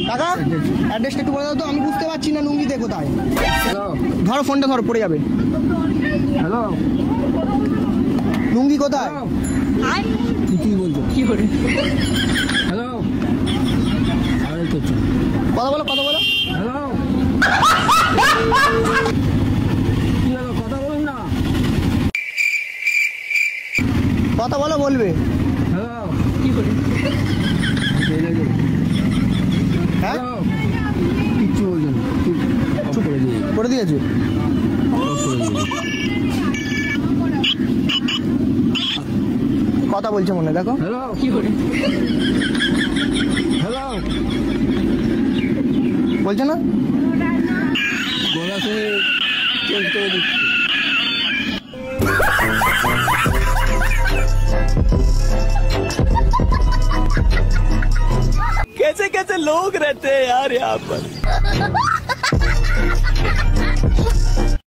কাকা অ্যাড্রেসটা একটু বলে দাও তো, আমি বুঝতে পারছি না লুঙ্গিতে কোথায়। ধরো ফোনটা, ধরো, পড়ে যাবে। হ্যালো, লুঙ্গি কোথায়? কি বলছো? কি করে? হ্যালো, আরে তো কথা বলো, কথা বলো। হ্যালো, কি হলো? কথা বলুন না। কথা বলো, বলবে। হ্যালো, কি করে? হ্যাঁ, কিচ্ছু বলছো না, চুপ করে দিয়ে করে দিয়েছো। কথা বলছে মনে, দেখো। হ্যালো, কি করে? হ্যালো, বলছে না। গলা শুনে চেঞ্জ করে দিচ্ছি। कैसे कैसे लोग रहते हैं यार यहाँ पर।